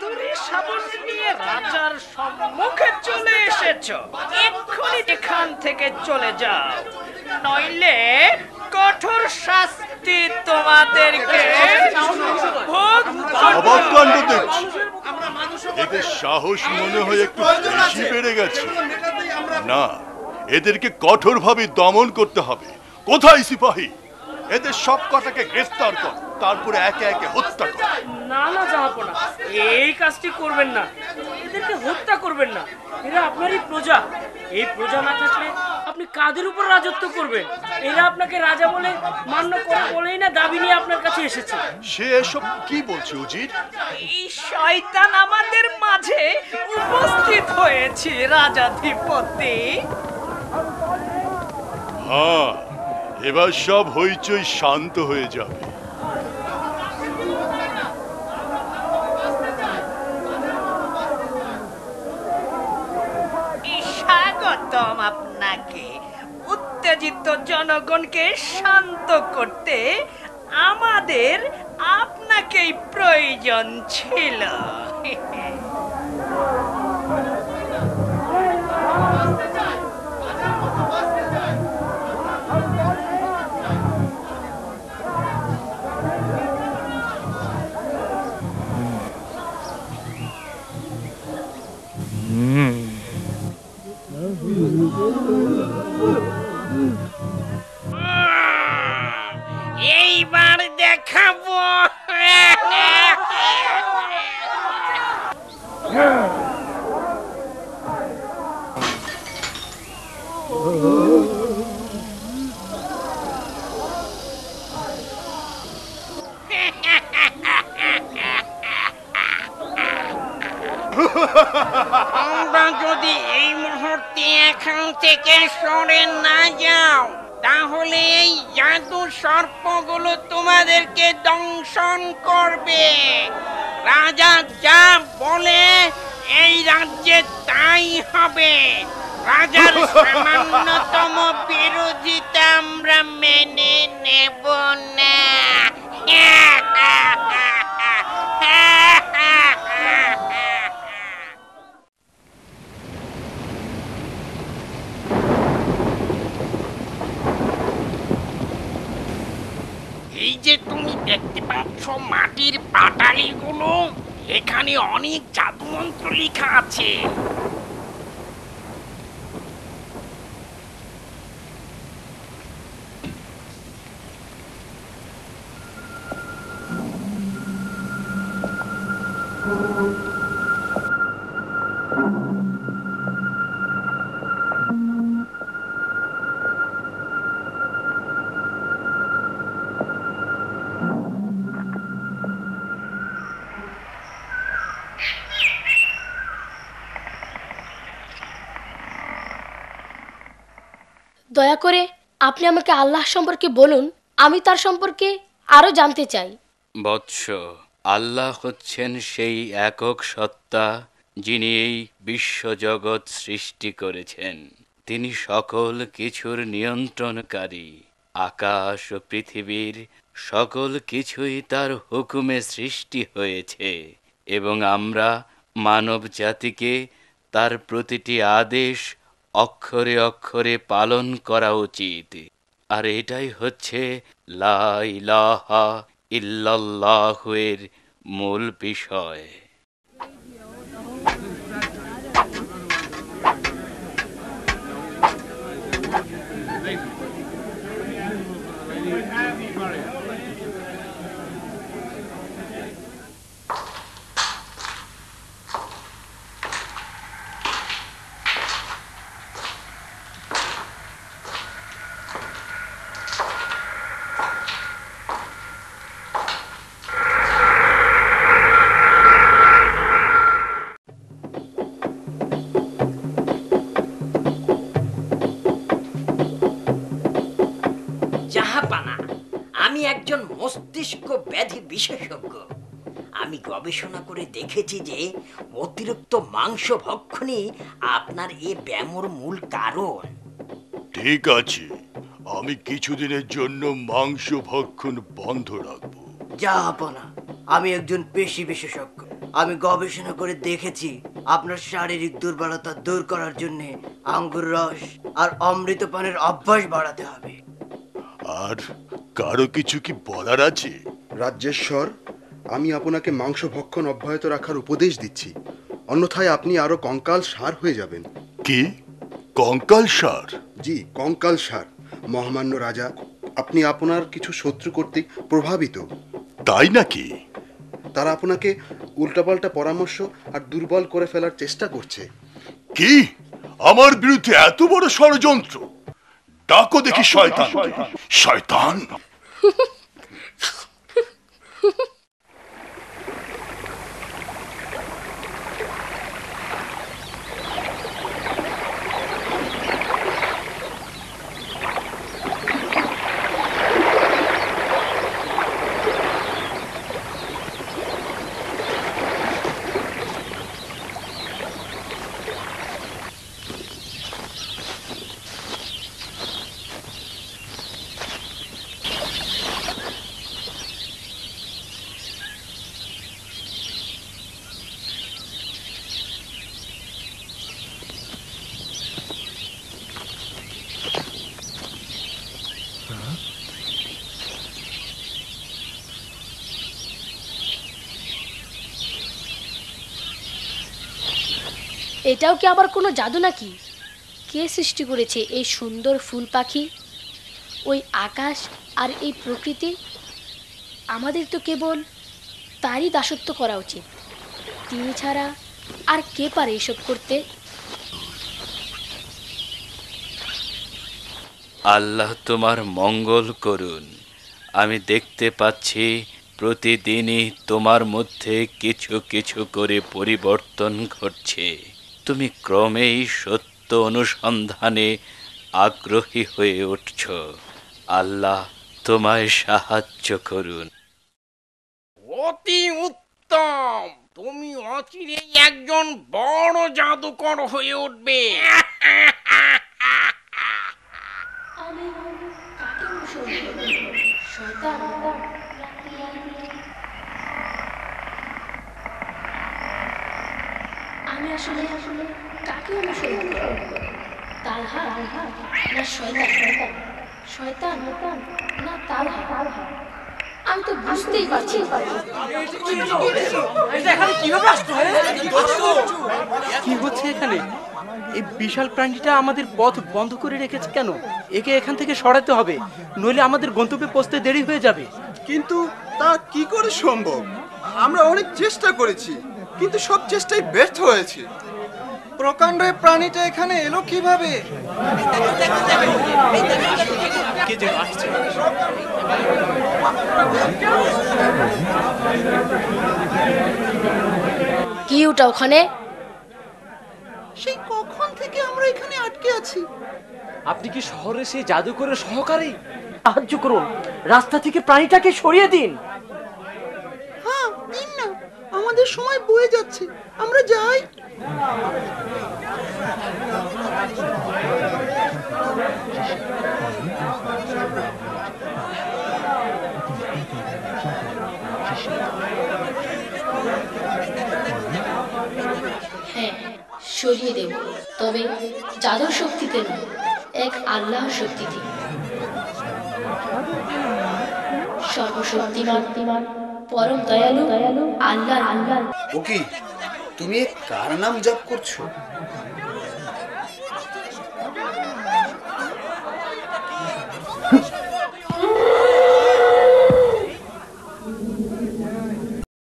হাতুড়ি শাবল নিয়ে রাজার সম্মুখে চলে এসেছো, এক্ষুনি এখান থেকে চলে যাও, নইলে কঠোর শাস্তি তোমাদেরকে ভোগ অবাক কাণ্ড দেখছি। এদের সাহস মনে হয় একটু বেশি বেড়ে গেছে। না, এদেরকে কঠোরভাবে দমন করতে হবে। কোথায় সিপাহী? এদের সব কটাকে গ্রেফতার কর, তারপরে একে একে হত্যা কর। না না জাহাপনা, এই কাজটি করবেন না। এদেরকে হত্যা করবেন না, এরা আপনারই প্রজা। এই প্রজা না থাকলে আপনি কাদের উপর রাজত্ব করবেন? এরা আপনাকে রাজা বলে মান্য করে বলেই না দাবি নিয়ে আপনার কাছে এসেছে। সে এসব কি বলছে উজির? এই শয়তান আমাদের মাঝে উপস্থিত হয়েছে রাজাধিপতি। হ্যাঁ, এবার সব হইচই শান্ত হয়ে যাবে। স্বাগতম আপনাকে। উত্তেজিত জনগণকে শান্ত করতে আমাদের আপনাকেই প্রয়োজন ছিল। এইবার দেখাবো। তোমরা যদি এই মুহূর্তে এখান থেকে সরে না যাও, তাহলে এই জাদু সর্পগুলো তোমাদেরকে দংশন করবে। রাজা যা বলে এই রাজ্যে তাই হবে। রাজার সামান্যতম বিরোধিতা আমরা মেনে নেব না। এই যে তুমি দেখতে পাচ্ছ মাটির পাটালিগুলো, এখানে অনেক জাদুমন্ত্র লেখা আছে। দয়া করে আপনি আমাকে আল্লাহ সম্পর্কে বলুন, আমি তার সম্পর্কে আরো জানতে চাই। বৎস, আল্লাহ হচ্ছেন সেই একক সত্তা যিনি এই বিশ্বজগৎ সৃষ্টি করেছেন। তিনি সকল কিছুর নিয়ন্ত্রণকারী। আকাশ ও পৃথিবীর সকল কিছুই তার হুকুমে সৃষ্টি হয়েছে এবং আমরা মানব জাতিকে তার প্রতিটি আদেশ অক্ষরে অক্ষরে পালন করা উচিত। আর এটাই হচ্ছে লা ইলাহা ইল্লাল্লাহের মূল বিষয়। আমি একজন মস্তিষ্ক ব্যাধি বিশেষজ্ঞ। আমি গবেষণা করে দেখেছি যে অতিরিক্ত মাংস ভক্ষণই আপনার এই ব্যামোর মূল কারণ। ঠিক আছে, আমি কিছুদিনের জন্য মাংস ভক্ষণ বন্ধ রাখবো। জাহাপনা, আমি একজন পেশি বিশেষজ্ঞ। আমি গবেষণা করে দেখেছি আপনার শারীরিক দুর্বলতা দূর করার জন্য আঙ্গুর রস আর অমৃত পানের অভ্যাস বাড়াতে হবে। আর কারো কিছু কি বলার আছে? রাজ্যেশ্বর, আমি আপনাকে মাংস ভক্ষণ অব্যাহত রাখার উপদেশ দিচ্ছি, অন্যথায় আপনি আরো কঙ্কাল সার হয়ে যাবেন। কি কঙ্কাল সার? জি, কঙ্কাল সার। মহামান্য রাজা, আপনি আপনার কিছু শত্রু কর্তৃক প্রভাবিত। তাই নাকি? তারা আপনাকে উল্টাপাল্টা পরামর্শ আর দুর্বল করে ফেলার চেষ্টা করছে। কি আমার বিরুদ্ধে এত বড় ষড়যন্ত্র? ডাকো দেখি শয়তান। শয়তান! এটাও কি আবার কোনো জাদু নাকি? কে সৃষ্টি করেছে এই সুন্দর ফুল পাখি, ওই আকাশ আর এই প্রকৃতি? আমাদের তো কেবল তারই দাসত্ব করা উচিত। তিনি ছাড়া আর কে পারে এসব করতে? আল্লাহ তোমার মঙ্গল করুন। আমি দেখতে পাচ্ছি প্রতিদিনই তোমার মধ্যে কিছু কিছু করে পরিবর্তন ঘটছে। তুমি ক্রমেই সত্য অনুসন্ধানে আগ্রহী হয়ে উঠছ। আল্লাহ তোমায় সাহায্য করুন। অতি উত্তম, তুমি অচিরেই একজন বড় জাদুকর হয়ে উঠবে। আমি আসলে কাকে অনুসরণ করব? তালহা না শয়তান? শয়তান না তালহা? আমি তো বুঝতেই পারছি। কি হচ্ছে এখানে? এই বিশাল প্রাণীটা আমাদের পথ বন্ধ করে রেখেছে কেন? একে এখান থেকে সরাতে হবে, নইলে আমাদের গন্তব্যে পৌঁছতে দেরি হয়ে যাবে। কিন্তু তা কি করে সম্ভব? আমরা অনেক চেষ্টা করেছি, কিন্তু সব চেষ্টাই ব্যর্থ হয়েছে। প্রকাণ্ড এই প্রাণীটা এখানে এলো কিভাবে? কে যেন আসছে। কি ওটা ওখানে? সেই কখন থেকে আমরা এখানে আটকে আছি। আপনি কি শহরে সেই জাদুকরের সহকারী? সাহায্য করুন, রাস্তা থেকে প্রাণীটাকে সরিয়ে দিন। হ্যাঁ, দিন না, আমাদের সময় বয়ে যাচ্ছে, আমরা যাই। হ্যাঁ, সরিয়ে দেব, তবে জাদুর শক্তিতে নয়, এক আল্লাহ শক্তিতে। সর্বশক্তিমান পরম দয়ালু আল্লাহ। ওকি, তুমি কার নাম জপ করছো?